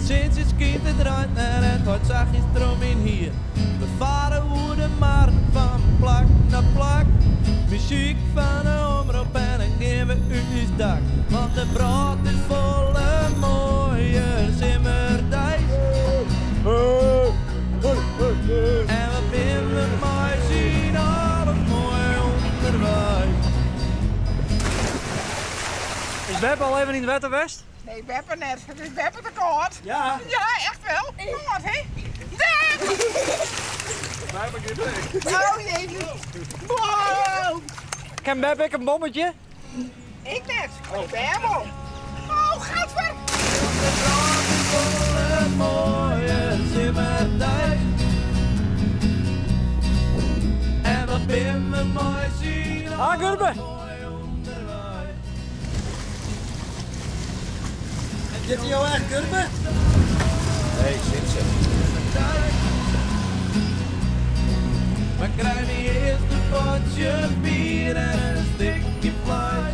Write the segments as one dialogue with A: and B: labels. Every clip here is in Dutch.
A: Sinds het kind het draait naar het hart zachtjes erom in hier. We varen hoe de markt van plak naar plak. Muziek van een omroep en dan geven we u uw dak. Want de brood is volle mooie zimmerdijs. En we binnen mooi zien alles mooi onderwijs.
B: Is Web al even in de Wetterwest?
C: Nee, Beppe net. Het is Beppe te kort.
B: Ja.
C: Ja, echt wel. Kort, hè? Nee!
D: Wij hebben geen idee.
C: Oh, jezus. Wow!
B: Ken Web ik een bommetje?
C: Ik net. Oh, Beppe. Oh, gadver.
A: De brood is volle mooie zimmerdijs. En we binnen mooi zien alles
B: Gurbe.
A: mooi onderwijs.
B: Zit hij jou echt Gurbe?
A: Nee, zit ze. We krijgen eerst een potje bier en een stukje vlees.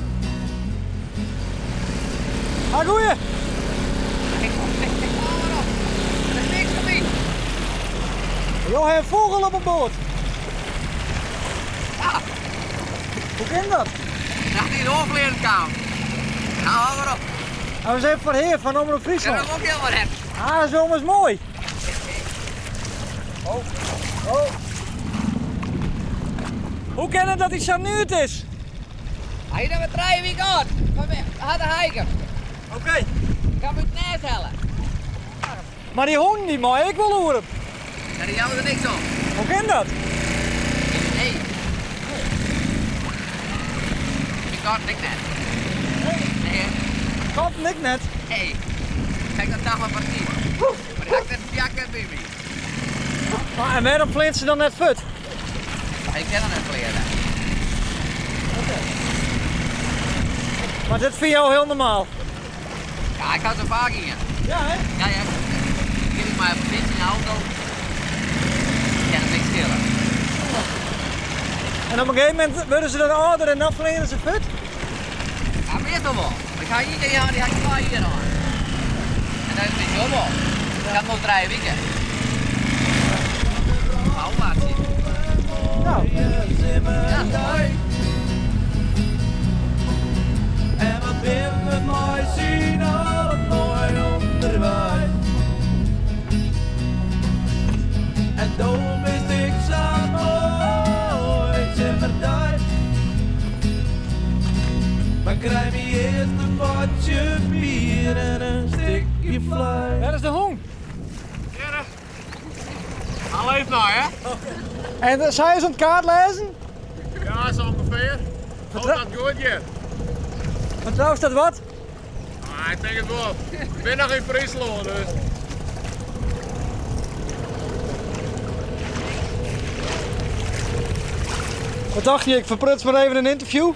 B: Ah, goeie!
C: Dat is niks voor mij.
B: Jo, hij heeft vogel op een boot.
C: Ja,
B: Hoe kan dat?
C: dat die overleden kwam. Nou, hou maar op.
B: En we zijn van Heer van Omroep
C: Ik heb
B: Friesland.
C: hem ook heel wat hebben.
B: Ah, dat is wel eens mooi. Hoe kan het dat hij zo nuut is?
C: Hij heeft er 3 weken uit. Had een hiker.
B: Oké.
C: Ik kan het net hellen.
B: Maar die hond die mag ik wel horen.
C: Ja, die houden er niks op.
B: Hoe kan dat?
C: Nee. Ik kan het niet net. Nee,
B: Komt ik net.
C: hey. Kijk dat dag maar partij. Maar die had ik net jacket bij me.
B: Maar en waarom vleert ze dan net fut?
C: Ik ken hem net leren.
B: Maar dit vind jou heel normaal.
C: Ja, ik had zo vaak hier.
B: Ja, hè?
C: Ja. Kijk maar even in de auto. Ik kan hem niks schelen.
B: En op een gegeven moment worden ze dan ouder en dan vleren ze fut.
C: Ja, weet toch wel. Ik ga hier tegen jou, die had ik maar hier aan. En dat is niet zo wel. Ik had nog 3 weken. Hou maar zien.
B: Nou,
C: Ja, mooi.
A: En we binnen mooi zien alles mooi onderwijs. En daarom is ik zo mooi zimmerdijs. Maar krijg je eerst een potje bier en een stukje vlees.
B: dat is de hoen.
D: Hij leeft nou, hè?
B: En zou je zo'n kaart lezen?
D: Ja, zo ongeveer. Oh, dat goed, ja.
B: Vertrouw staat wat?
D: Ah, ik denk het wel. Ik ben nog in Friesland, dus.
B: Wat dacht je? Ik verpruts maar even een interview.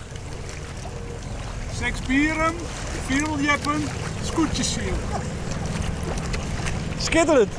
D: 6 bieren, 4 jeppen, scootjes zien.
B: Schitterend.